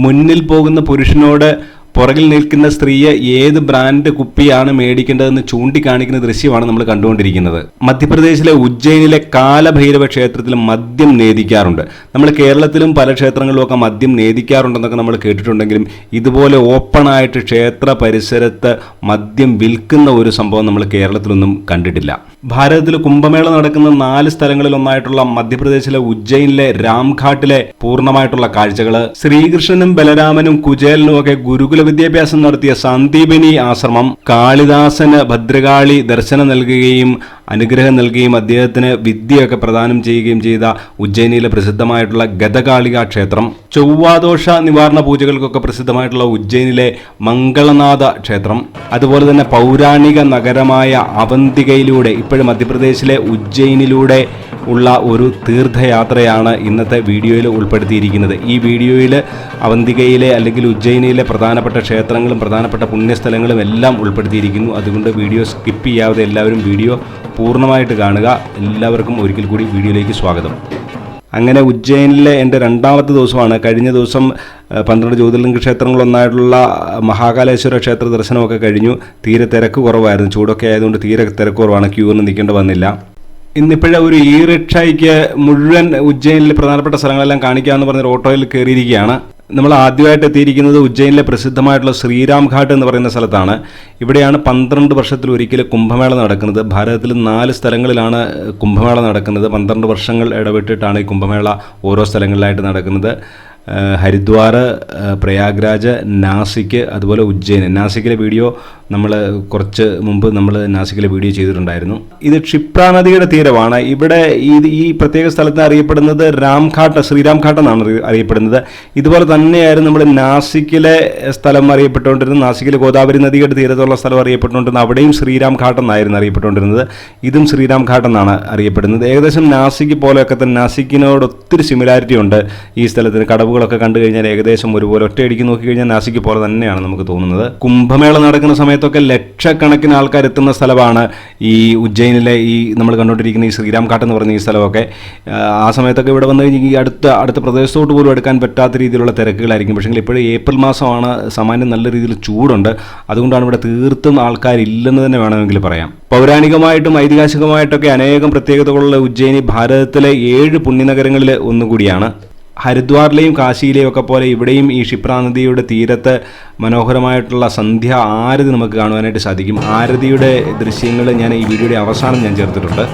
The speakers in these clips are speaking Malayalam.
മുന്നിൽ പോകുന്ന പുരുഷനോട് പുറകിൽ നിൽക്കുന്ന സ്ത്രീയെ ഏത് ബ്രാൻഡ് കുപ്പിയാണ് മേടിക്കേണ്ടതെന്ന് ചൂണ്ടിക്കാണിക്കുന്ന ദൃശ്യമാണ് നമ്മൾ കണ്ടുകൊണ്ടിരിക്കുന്നത്. മധ്യപ്രദേശിലെ ഉജ്ജയിനിലെ കാലഭൈരവ ക്ഷേത്രത്തിൽ മദ്യം നേദിക്കാറുണ്ട്. നമ്മൾ കേരളത്തിലും പല ക്ഷേത്രങ്ങളിലുമൊക്കെ മദ്യം നേദിക്കാറുണ്ടെന്നൊക്കെ നമ്മൾ കേട്ടിട്ടുണ്ടെങ്കിലും ഇതുപോലെ ഓപ്പണായിട്ട് ക്ഷേത്ര പരിസരത്ത് മദ്യം വിൽക്കുന്ന ഒരു സംഭവം നമ്മൾ കേരളത്തിലൊന്നും കണ്ടിട്ടില്ല. ഭാരതത്തിൽ കുംഭമേള നടക്കുന്ന 4 സ്ഥലങ്ങളിൽ ഒന്നായിട്ടുള്ള മധ്യപ്രദേശിലെ ഉജ്ജയിനിലെ രാംഘാട്ടിലെ പൂർണ്ണമായിട്ടുള്ള കാഴ്ചകൾ, ശ്രീകൃഷ്ണനും ബലരാമനും കുചേലനും ഒക്കെ ഗുരുകുല വിദ്യാഭ്യാസം നടത്തിയ സന്ദീപനി ആശ്രമം, കാളിദാസന് ഭദ്രകാളി ദർശനം നൽകുകയും അനുഗ്രഹം നൽകുകയും അദ്ദേഹത്തിന് വിദ്യയൊക്കെ പ്രദാനം ചെയ്യുകയും ചെയ്ത ഉജ്ജയിനിയിലെ പ്രസിദ്ധമായിട്ടുള്ള ഗതകാളിക ക്ഷേത്രം, ചൊവ്വാദോഷ നിവാരണ പൂജകൾക്കൊക്കെ പ്രസിദ്ധമായിട്ടുള്ള ഉജ്ജയിനിലെ മംഗളനാഥ ക്ഷേത്രം, അതുപോലെ തന്നെ പൗരാണിക നഗരമായ അവന്തികയിലൂടെ ഇപ്പോഴും മധ്യപ്രദേശിലെ ഉജ്ജയിനിലൂടെ ഉള്ള ഒരു തീർത്ഥയാത്രയാണ് ഇന്നത്തെ വീഡിയോയിൽ ഉൾപ്പെടുത്തിയിരിക്കുന്നത്. ഈ വീഡിയോയിൽ അവന്തികയിലെ അല്ലെങ്കിൽ ഉജ്ജയിനിയിലെ പ്രധാനപ്പെട്ട ക്ഷേത്രങ്ങളും പ്രധാനപ്പെട്ട പുണ്യസ്ഥലങ്ങളും എല്ലാം ഉൾപ്പെടുത്തിയിരിക്കുന്നു. അതുകൊണ്ട് വീഡിയോ സ്കിപ്പ് ചെയ്യാതെ എല്ലാവരും വീഡിയോ പൂർണ്ണമായിട്ട് കാണുക. എല്ലാവർക്കും ഒരിക്കൽ കൂടി വീഡിയോയിലേക്ക് സ്വാഗതം. അങ്ങനെ ഉജ്ജയിനിലെ എൻ്റെ 2ാമത്തെ ദിവസമാണ്. കഴിഞ്ഞ ദിവസം 12 ജ്യോതിർലിംഗ ക്ഷേത്രങ്ങളൊന്നായിട്ടുള്ള മഹാകാലേശ്വര ക്ഷേത്ര ദർശനമൊക്കെ കഴിഞ്ഞു. തീരെ തിരക്ക് കുറവായിരുന്നു. ചൂടൊക്കെ ആയതുകൊണ്ട് തീരെ തിരക്ക് കുറവാണ്. ക്യൂ ഒന്നും നിൽക്കേണ്ടി വന്നില്ല. ഇന്നിപ്പോഴേ ഒരു ഇ റിക്ഷയ്ക്ക് മുഴുവൻ ഉജ്ജയിനിലെ പ്രധാനപ്പെട്ട സ്ഥലങ്ങളെല്ലാം കാണിക്കാമെന്ന് പറഞ്ഞൊരു ഓട്ടോയിൽ കയറിയിരിക്കുകയാണ്. നമ്മൾ ആദ്യമായിട്ട് എത്തിയിരിക്കുന്നത് ഉജ്ജയിനിലെ പ്രസിദ്ധമായിട്ടുള്ള ശ്രീരാം ഘാട്ട് എന്ന് പറയുന്ന സ്ഥലത്താണ്. ഇവിടെയാണ് 12 വർഷത്തിൽ ഒരിക്കൽ കുംഭമേള നടക്കുന്നത്. ഭാരതത്തിൽ 4 സ്ഥലങ്ങളിലാണ് കുംഭമേള നടക്കുന്നത്. 12 വർഷങ്ങൾ ഇടവിട്ടിട്ടാണ് ഈ കുംഭമേള ഓരോ സ്ഥലങ്ങളിലായിട്ട് നടക്കുന്നത്. ഹരിദ്വാർ, പ്രയാഗ്രാജ്, നാസിക്, അതുപോലെ ഉജ്ജയിൻ. നാസിക്കിലെ വീഡിയോ നമ്മൾ കുറച്ച് മുമ്പ് നാസിക്കിലെ വീഡിയോ ചെയ്തിട്ടുണ്ടായിരുന്നു. ഇത് ക്ഷിപ്ര നദിയുടെ തീരമാണ്. ഇവിടെ ഈ പ്രത്യേക സ്ഥലത്ത് അറിയപ്പെടുന്നത് ശ്രീരാം ഘാട്ട് എന്നാണ് അറിയപ്പെടുന്നത്. ഇതുപോലെ തന്നെയായിരുന്നു നമ്മൾ നാസിക്കിലെ സ്ഥലം അറിയപ്പെട്ടുകൊണ്ടിരുന്നത്. നാസിക്കിലെ ഗോദാവരി നദിയുടെ തീരത്തുള്ള സ്ഥലം അറിയപ്പെട്ടുകൊണ്ടിരുന്നത്. അവിടെയും ശ്രീരാം ഘാട്ട് എന്നായിരുന്നു അറിയപ്പെട്ടുകൊണ്ടിരുന്നത്. ഇതും ശ്രീരാം ഘാട്ട് എന്നാണ് അറിയപ്പെടുന്നത്. ഏകദേശം നാസിക് പോലെയൊക്കെ തന്നെ നാസിക്കിനോട് ഒത്തിരി സിമിലാരിറ്റി ഉണ്ട് ഈ സ്ഥലത്തിന്. കടവുകളൊക്കെ കണ്ടു കഴിഞ്ഞാൽ ഏകദേശം ഒരുപോലെ ഒറ്റയടിക്ക് നോക്കിക്കഴിഞ്ഞാൽ നാസിക് പോലെ തന്നെയാണ് നമുക്ക് തോന്നുന്നത്. കുംഭമേള നടക്കുന്ന സമയത്തൊക്കെ ലക്ഷക്കണക്കിന് ആൾക്കാർ എത്തുന്ന സ്ഥലമാണ് ഈ ഉജ്ജയിനിലെ ഈ നമ്മൾ കണ്ടുകൊണ്ടിരിക്കുന്ന ഈ ശ്രീരാം ഘാട്ട് എന്ന് പറഞ്ഞ ഈ സ്ഥലമൊക്കെ. ആ സമയത്തൊക്കെ ഇവിടെ വന്നു കഴിഞ്ഞാൽ ഈ അടുത്ത പ്രദേശത്തോട്ട് പോലും എടുക്കാൻ പറ്റാത്ത രീതിയിലുള്ള തിരക്കുകളായിരിക്കും. പക്ഷേ ഇപ്പോഴും ഏപ്രിൽ മാസമാണ്. സാമാന്യം നല്ല രീതിയിൽ ചൂടുണ്ട്. അതുകൊണ്ടാണ് ഇവിടെ തീർത്തും ആൾക്കാരില്ലെന്ന് തന്നെ വേണമെങ്കിൽ പറയാം. പൗരാണികമായിട്ടും ഐതിഹാസികമായിട്ടൊക്കെ അനേകം പ്രത്യേകതകളുള്ള ഉജ്ജയിനി ഭാരതത്തിലെ 7 പുണ്യനഗരങ്ങളിൽ ഒന്നുകൂടിയാണ്. ഹരിദ്വാറിലെയും കാശിയിലെയും ഒക്കെ പോലെ ഇവിടെയും ഈ ക്ഷിപ്ര നദിയുടെ തീരത്ത് മനോഹരമായിട്ടുള്ള സന്ധ്യ ആരതി നമുക്ക് കാണുവാനായിട്ട് സാധിക്കും. ആരതിയുടെ ദൃശ്യങ്ങൾ ഞാൻ ഈ വീഡിയോയുടെ അവസാനം ചേർത്തിട്ടുണ്ട്.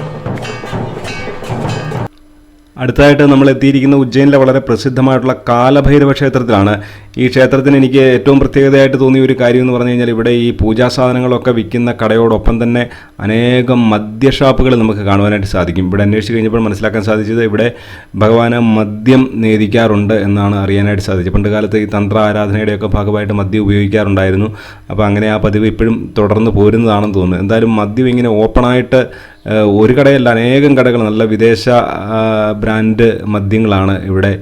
അടുത്തതായിട്ട് നമ്മൾ എത്തിയിരിക്കുന്ന ഉജ്ജയിനിലെ വളരെ പ്രസിദ്ധമായിട്ടുള്ള കാലഭൈരവ ക്ഷേത്രത്തിലാണ്. ഈ ക്ഷേത്രത്തിന് എനിക്ക് ഏറ്റവും പ്രത്യേകതയായിട്ട് തോന്നിയ ഒരു കാര്യം എന്ന് പറഞ്ഞു കഴിഞ്ഞാൽ ഇവിടെ ഈ പൂജാ സാധനങ്ങളൊക്കെ വിൽക്കുന്ന കടയോടൊപ്പം തന്നെ അനേകം മദ്യഷാപ്പുകൾ നമുക്ക് കാണുവാനായിട്ട് സാധിക്കും. ഇവിടെ അന്വേഷിച്ച് കഴിഞ്ഞപ്പോൾ മനസ്സിലാക്കാൻ സാധിച്ചത് ഇവിടെ ഭഗവാന് മദ്യം നേദിക്കാറുണ്ട് എന്നാണ് അറിയാനായിട്ട് സാധിച്ചത്. പണ്ട് കാലത്ത് ഈ തന്ത്ര ആരാധനയുടെയൊക്കെ ഭാഗമായിട്ട് മദ്യം ഉപയോഗിക്കാറുണ്ടായിരുന്നു. അപ്പോൾ അങ്ങനെ ആ പതിവ് ഇപ്പോഴും തുടർന്ന് പോരുന്നതാണെന്ന് തോന്നുന്നു. എന്തായാലും മദ്യം ഇങ്ങനെ ഓപ്പണായിട്ട് ഒരു കടയല്ല, അനേകം കടകൾ നല്ല വിദേശ ബ്രാൻഡ് മദ്യങ്ങളാണ് ഇവിടെ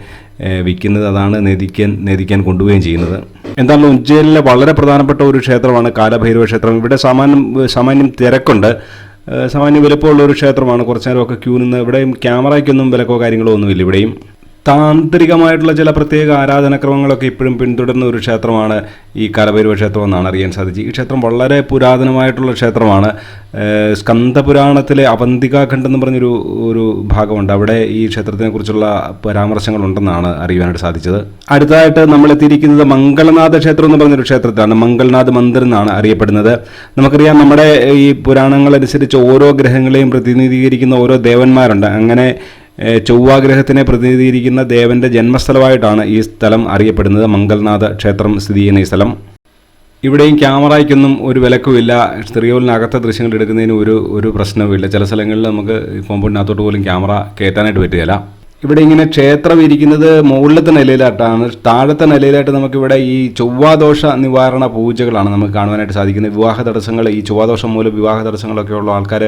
വിൽക്കുന്നത്. അതാണ് നേദിക്കാൻ കൊണ്ടുപോവുകയും ചെയ്യുന്നത്. എന്തായാലും ഉജ്ജയിനിലെ വളരെ പ്രധാനപ്പെട്ട ഒരു ക്ഷേത്രമാണ് കാലഭൈരവ ക്ഷേത്രം. ഇവിടെ സാമാന്യം തിരക്കുണ്ട്. സാമാന്യം വിലപ്പമുള്ള ഒരു ക്ഷേത്രമാണ്. കുറച്ചു നേരമൊക്കെ ക്യൂ നിന്ന്. ഇവിടെയും ക്യാമറയ്ക്കൊന്നും വിലക്കോ കാര്യങ്ങളോ ഒന്നുമില്ല. ഇവിടെയും താന്ത്രികമായിട്ടുള്ള ചില പ്രത്യേക ആരാധനാക്രമങ്ങളൊക്കെ ഇപ്പോഴും പിന്തുടരുന്ന ഒരു ക്ഷേത്രമാണ് ഈ കാലഭൈരവ ക്ഷേത്രം എന്നാണ് അറിയാൻ സാധിച്ചത്. ഈ ക്ഷേത്രം വളരെ പുരാതനമായിട്ടുള്ള ക്ഷേത്രമാണ്. സ്കന്ദപുരാണത്തിലെ അവന്തികാഖണ്ഡ് എന്ന് പറഞ്ഞൊരു ഭാഗമുണ്ട്. അവിടെ ഈ ക്ഷേത്രത്തിനെ കുറിച്ചുള്ള പരാമർശങ്ങളുണ്ടെന്നാണ് അറിയാനായിട്ട് സാധിച്ചത്. അടുത്തതായിട്ട് നമ്മൾ എത്തിയിരിക്കുന്നത് മംഗളനാഥ ക്ഷേത്രം എന്ന് പറഞ്ഞൊരു ക്ഷേത്രത്തിലാണ്. മംഗൾനാഥ് മന്ദിർ എന്നാണ് അറിയപ്പെടുന്നത്. നമുക്കറിയാം നമ്മുടെ ഈ പുരാണങ്ങളനുസരിച്ച് ഓരോ ഗ്രഹങ്ങളെയും പ്രതിനിധീകരിക്കുന്ന ഓരോ ദേവന്മാരുണ്ട്. അങ്ങനെ ചൊവ്വാഗ്രഹത്തിനെ പ്രതിനിധീകരിക്കുന്ന ദേവന്റെ ജന്മസ്ഥലമായിട്ടാണ് ഈ സ്ഥലം അറിയപ്പെടുന്നത്. മംഗൾനാഥ ക്ഷേത്രം സ്ഥിതി ചെയ്യുന്ന ഈ സ്ഥലം. ഇവിടെയും ക്യാമറയ്ക്കൊന്നും ഒരു വിലക്കുമില്ല. ശ്രീകോവിലിനകത്തെ ദൃശ്യങ്ങൾ എടുക്കുന്നതിന് ഒരു പ്രശ്നവുമില്ല. ചില സ്ഥലങ്ങളിൽ നമുക്ക് കോമ്പൗണ്ടിനകത്തോട്ട് പോലും ക്യാമറ കയറ്റാനായിട്ട് പറ്റുകയില്ല. ഇവിടെ ഇങ്ങനെ ക്ഷേത്രം ഇരിക്കുന്നത് മുകളിലത്തെ നിലയിലായിട്ടാണ്. താഴത്തെ നിലയിലായിട്ട് നമുക്കിവിടെ ഈ ചൊവ്വാദോഷ നിവാരണ പൂജകളാണ് നമുക്ക് കാണുവാനായിട്ട് സാധിക്കുന്നത്. വിവാഹ തടസ്സങ്ങൾ, ഈ ചൊവ്വാദോഷം മൂലം വിവാഹ തടസ്സങ്ങളൊക്കെ ഉള്ള ആൾക്കാർ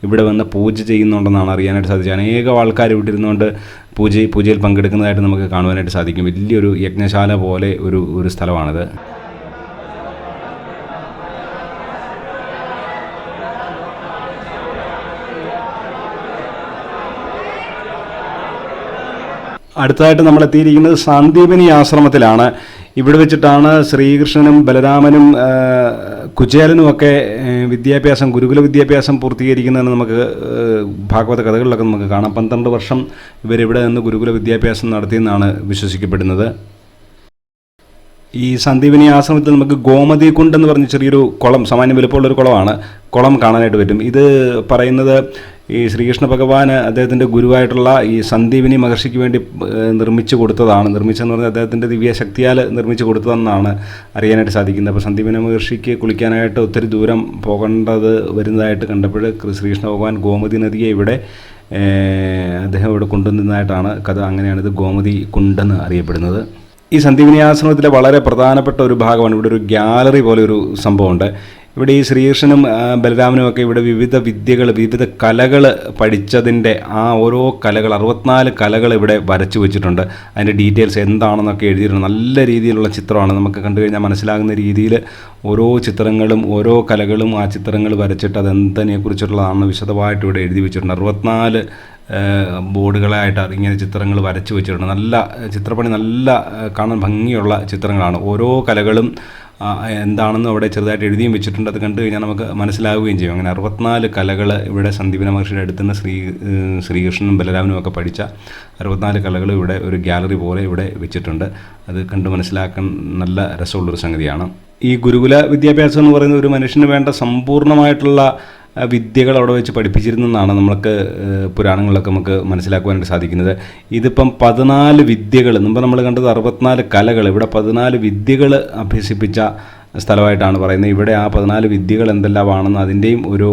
ഇവിടെ വന്ന് പൂജ ചെയ്യുന്നുണ്ടെന്നാണ് അറിയാനായിട്ട് സാധിച്ചത്. അനേകം ആൾക്കാർ ഇവിടെ ഇരുന്നുകൊണ്ട് പൂജയിൽ പങ്കെടുക്കുന്നതായിട്ട് നമുക്ക് കാണുവാനായിട്ട് സാധിക്കും. വലിയൊരു യജ്ഞശാല പോലെ ഒരു സ്ഥലമാണിത്. അടുത്തതായിട്ട് നമ്മൾ എത്തിയിരിക്കുന്നത് സന്ദീപനി ആശ്രമത്തിലാണ്. ഇവിടെ വെച്ചിട്ടാണ് ശ്രീകൃഷ്ണനും ബലരാമനും കുചേലനും ഒക്കെ ഗുരുകുല വിദ്യാഭ്യാസം പൂർത്തീകരിക്കുന്നതെന്ന് നമുക്ക് ഭാഗവത കഥകളിലൊക്കെ നമുക്ക് കാണാം. 12 വർഷം ഇവരിവിടെ നിന്ന് ഗുരുകുല വിദ്യാഭ്യാസം നടത്തിയെന്നാണ് വിശ്വസിക്കപ്പെടുന്നത്. ഈ സന്ദീപനി ആശ്രമത്തിൽ നമുക്ക് ഗോമതി കുണ്ട് എന്ന് പറഞ്ഞ ചെറിയൊരു കുളം, സാമാന്യം വലുപ്പമുള്ളൊരു കുളം കാണാനായിട്ട് പറ്റും. ഇത് പറയുന്നത് ഈ ശ്രീകൃഷ്ണ ഭഗവാൻ അദ്ദേഹത്തിൻ്റെ ഗുരുവായിട്ടുള്ള ഈ സന്ദീപനി മഹർഷിക്ക് വേണ്ടി നിർമ്മിച്ചെന്ന് പറഞ്ഞാൽ അദ്ദേഹത്തിൻ്റെ ദിവ്യശക്തിയാൽ നിർമ്മിച്ചു കൊടുത്തതെന്നാണ് അറിയാനായിട്ട് സാധിക്കുന്നത്. അപ്പോൾ സന്ദീപനി മഹർഷിക്ക് കുളിക്കാനായിട്ട് ഒത്തിരി ദൂരം പോകേണ്ടത് വരുന്നതായിട്ട് കണ്ടപ്പോൾ ശ്രീകൃഷ്ണ ഭഗവാൻ ഗോമതി നദിയെ ഇവിടെ അദ്ദേഹം ഇവിടെ കൊണ്ടുവന്നതായിട്ടാണ് കഥ. അങ്ങനെയാണ് ഇത് ഗോമതി കുണ്ടെന്ന് അറിയപ്പെടുന്നത്. ഈ സന്ദീപനി ആശ്രമത്തിലെ വളരെ പ്രധാനപ്പെട്ട ഒരു ഭാഗമാണ് ഇവിടെ ഒരു ഗ്യാലറി പോലെ ഒരു സംഭവമുണ്ട്. ഇവിടെ ഈ ശ്രീകൃഷ്ണനും ബലരാമനും ഒക്കെ ഇവിടെ വിവിധ കലകൾ പഠിച്ചതിൻ്റെ ആ ഓരോ കലകൾ 64 കലകൾ ഇവിടെ വരച്ചു വെച്ചിട്ടുണ്ട്. അതിൻ്റെ ഡീറ്റെയിൽസ് എന്താണെന്നൊക്കെ എഴുതിയിട്ടുണ്ട്. നല്ല രീതിയിലുള്ള ചിത്രമാണ്. നമുക്ക് കണ്ടു കഴിഞ്ഞാൽ മനസ്സിലാകുന്ന രീതിയിൽ ഓരോ ചിത്രങ്ങളും ഓരോ കലകളും ആ ചിത്രങ്ങൾ വരച്ചിട്ട് അതെന്തിനെക്കുറിച്ചുള്ളതാണെന്ന് വിശദമായിട്ട് ഇവിടെ എഴുതി വെച്ചിട്ടുണ്ട്. 64 ബോർഡുകളായിട്ട് ഇങ്ങനെ ചിത്രങ്ങൾ വരച്ചു വെച്ചിട്ടുണ്ട്. നല്ല ചിത്രപ്പണി, നല്ല കാണാൻ ഭംഗിയുള്ള ചിത്രങ്ങളാണ്. ഓരോ കലകളും എന്താണെന്ന് അവിടെ ചെറുതായിട്ട് എഴുതിയും വെച്ചിട്ടുണ്ട്. അത് കണ്ടു കഴിഞ്ഞാൽ നമുക്ക് മനസ്സിലാവുകയും ചെയ്യും. അങ്ങനെ 64 കലകൾ ഇവിടെ സന്ദീപന മഹർഷിയുടെ അടുത്ത് നിന്ന് ശ്രീകൃഷ്ണനും ബലരാമനും ഒക്കെ പഠിച്ച 64 കലകൾ ഇവിടെ ഒരു ഗ്യാലറി പോലെ ഇവിടെ വെച്ചിട്ടുണ്ട്. അത് കണ്ട് മനസ്സിലാക്കാൻ നല്ല രസമുള്ളൊരു സംഗതിയാണ്. ഈ ഗുരുകുല വിദ്യാഭ്യാസം എന്ന് പറയുന്നത് ഒരു മനുഷ്യന് വേണ്ട സമ്പൂർണ്ണമായിട്ടുള്ള വിദ്യകൾ അവിടെ വെച്ച് പഠിപ്പിച്ചിരുന്നെന്നാണ് നമുക്ക് പുരാണങ്ങളിലൊക്കെ നമുക്ക് മനസ്സിലാക്കുവാനായിട്ട് സാധിക്കുന്നത്. ഇതിപ്പം 14 വിദ്യകൾ, മുമ്പ് നമ്മൾ കണ്ടത് 64 കലകൾ, ഇവിടെ 14 വിദ്യകൾ അഭ്യസിപ്പിച്ച സ്ഥലമായിട്ടാണ് പറയുന്നത്. ഇവിടെ ആ 14 വിദ്യകൾ എന്തെല്ലാമാണെന്ന് അതിൻ്റെയും ഒരു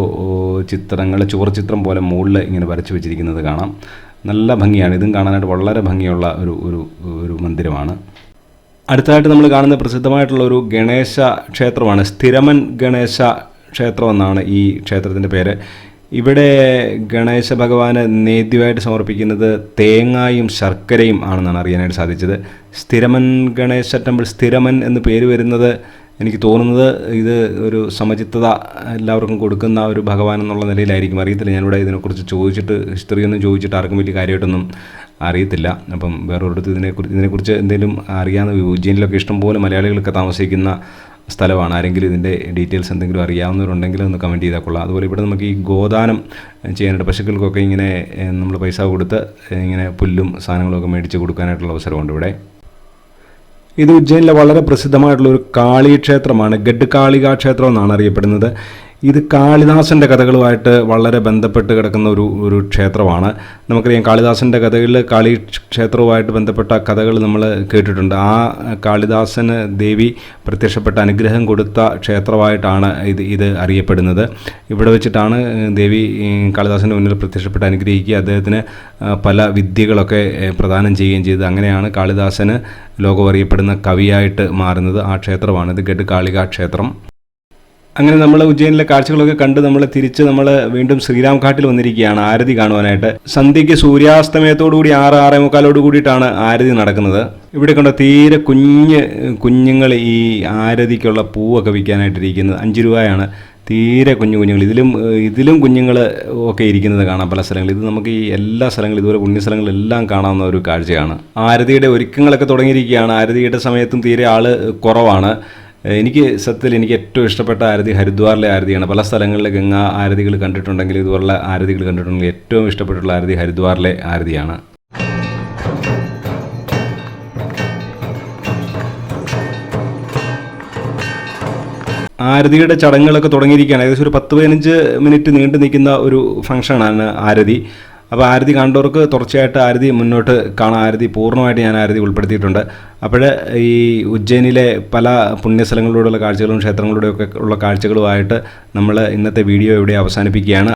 ചിത്രങ്ങൾ ചുവർച്ചിത്രം പോലെ മുകളിൽ ഇങ്ങനെ വരച്ചു വെച്ചിരിക്കുന്നത് കാണാം. നല്ല ഭംഗിയാണ്. ഇതും കാണാനായിട്ട് വളരെ ഭംഗിയുള്ള ഒരു മന്ദിരമാണ്. അടുത്തതായിട്ട് നമ്മൾ കാണുന്ന പ്രസിദ്ധമായിട്ടുള്ള ഒരു ഗണേശ ക്ഷേത്രമാണ്. സ്ഥിരമൻ ഗണേശ ക്ഷേത്രം എന്നാണ് ഈ ക്ഷേത്രത്തിൻ്റെ പേര്. ഇവിടെ ഗണേശ ഭഗവാന് നേദ്യമായിട്ട് സമർപ്പിക്കുന്നത് തേങ്ങായും ശർക്കരയും ആണെന്നാണ് അറിയാനായിട്ട് സാധിച്ചത്. സ്ഥിരമൻ ഗണേശ ടെമ്പിൾ, സ്ഥിരമൻ എന്ന് പേര് വരുന്നത് എനിക്ക് തോന്നുന്നത് ഇത് ഒരു സമചിത്തത എല്ലാവർക്കും കൊടുക്കുന്ന ഒരു ഭഗവാൻ എന്നുള്ള നിലയിലായിരിക്കും. അറിയത്തില്ല, ഞാനിവിടെ ഇതിനെക്കുറിച്ച് ഹിസ്റ്ററിയൊന്നും ചോദിച്ചിട്ട് ആർക്കും വലിയ കാര്യമായിട്ടൊന്നും അറിയത്തില്ല. അപ്പം വേറൊരിടത്ത് ഇതിനെക്കുറിച്ച് എന്തെങ്കിലും അറിയാവുന്ന, ഉജ്ജയിനിലൊക്കെ ഇഷ്ടംപോലെ മലയാളികളൊക്കെ താമസിക്കുന്ന സ്ഥലമാണ്. ആരെങ്കിലും ഇതിൻ്റെ ഡീറ്റെയിൽസ് എന്തെങ്കിലും അറിയാവുന്നവരുണ്ടെങ്കിൽ ഒന്ന് കമൻറ്റ് ചെയ്താൽ കൊള്ളാം. അതുപോലെ ഇവിടെ നമുക്ക് ഈ ഗോദാനം ചെയ്യാനായിട്ട് പശുക്കൾക്കൊക്കെ ഇങ്ങനെ നമ്മൾ പൈസ കൊടുത്ത് ഇങ്ങനെ പുല്ലും സാധനങ്ങളൊക്കെ മേടിച്ച് കൊടുക്കാനായിട്ടുള്ള അവസരമുണ്ട് ഇവിടെ. ഇത് ഉജ്ജയിനിലെ വളരെ പ്രസിദ്ധമായിട്ടുള്ളൊരു കാളി ക്ഷേത്രമാണ്. ഗഡ് കാളിക ക്ഷേത്രം എന്നാണ് അറിയപ്പെടുന്നത്. ഇത് കാളിദാസൻ്റെ കഥകളുമായിട്ട് വളരെ ബന്ധപ്പെട്ട് കിടക്കുന്ന ഒരു ക്ഷേത്രമാണ്. നമുക്കറിയാം, കാളിദാസൻ്റെ കഥകളിൽ കാളി ക്ഷേത്രവുമായിട്ട് ബന്ധപ്പെട്ട കഥകൾ നമ്മൾ കേട്ടിട്ടുണ്ട്. ആ കാളിദാസന് ദേവി പ്രത്യക്ഷപ്പെട്ട അനുഗ്രഹം കൊടുത്ത ക്ഷേത്രമായിട്ടാണ് ഇത് അറിയപ്പെടുന്നത്. ഇവിടെ വെച്ചിട്ടാണ് ദേവി കാളിദാസൻ്റെ മുന്നിൽ പ്രത്യക്ഷപ്പെട്ട് അനുഗ്രഹിക്കുക, അദ്ദേഹത്തിന് പല വിദ്യകളൊക്കെ പ്രദാനം ചെയ്യുകയും ചെയ്തത്. അങ്ങനെയാണ് കാളിദാസന് ലോകം അറിയപ്പെടുന്ന കവിയായിട്ട് മാറുന്നത്. ആ ക്ഷേത്രമാണ് ഇത്, ഗഡ് കാളിക ക്ഷേത്രം. അങ്ങനെ നമ്മൾ ഉജ്ജയിനിലെ കാഴ്ചകളൊക്കെ കണ്ട് നമ്മൾ വീണ്ടും ശ്രീരാം ഘാട്ടിൽ വന്നിരിക്കുകയാണ് ആരതി കാണുവാനായിട്ട്. സന്ധ്യയ്ക്ക് സൂര്യാസ്തമയത്തോടുകൂടി 6-6:45 കൂടിയിട്ടാണ് ആരതി നടക്കുന്നത്. ഇവിടെ കണ്ട തീരെ കുഞ്ഞുങ്ങൾ ഈ ആരതിക്കുള്ള പൂവൊക്കെ വിൽക്കാനായിട്ടിരിക്കുന്നത്. 5 രൂപയാണ്. തീരെ കുഞ്ഞുങ്ങൾ, ഇതിലും കുഞ്ഞുങ്ങൾ ഒക്കെ ഇരിക്കുന്നത് കാണാം പല സ്ഥലങ്ങളിൽ. ഇത് നമുക്ക് ഈ എല്ലാ സ്ഥലങ്ങളും ഇതുപോലെ പുണ്യസ്ഥലങ്ങളെല്ലാം കാണാവുന്ന ഒരു കാഴ്ചയാണ്. ആരതിയുടെ ഒരുക്കങ്ങളൊക്കെ തുടങ്ങിയിരിക്കുകയാണ്. ആരതിയുടെ സമയത്തും തീരെ ആൾ കുറവാണ്. എനിക്ക് ഏറ്റവും ഇഷ്ടപ്പെട്ട ആരതി ഹരിദ്വാറിലെ ആരതിയാണ്. പല സ്ഥലങ്ങളിലെ ഗംഗാ ആരതികൾ കണ്ടിട്ടുണ്ടെങ്കിൽ, ഇതുപോലുള്ള ആരതികൾ കണ്ടിട്ടുണ്ടെങ്കിൽ ഏറ്റവും ഇഷ്ടപ്പെട്ടുള്ള ആരതി ഹരിദ്വാറിലെ ആരതിയാണ്. ആരതിയുടെ ചടങ്ങുകളൊക്കെ തുടങ്ങിയിരിക്കുകയാണ്. ഏകദേശം ഒരു 10-15 മിനിറ്റ് നീണ്ടു നിൽക്കുന്ന ഒരു ഫംഗ്ഷനാണ് ആരതി. അപ്പോൾ ആരതി കണ്ടവർക്ക് തുടർച്ചയായിട്ട് ആരതി മുന്നോട്ട് കാണാം. ആരതി പൂർണ്ണമായിട്ട് ഞാൻ ആരതി ഉൾപ്പെടുത്തിയിട്ടുണ്ട്. അപ്പോൾ ഈ ഉജ്ജയിനിലെ പല പുണ്യസ്ഥലങ്ങളിലൂടെയുള്ള കാഴ്ചകളും ക്ഷേത്രങ്ങളിലൂടെയൊക്കെ ഉള്ള കാഴ്ചകളുമായിട്ട് നമ്മൾ ഇന്നത്തെ വീഡിയോ ഇവിടെ അവസാനിപ്പിക്കുകയാണ്.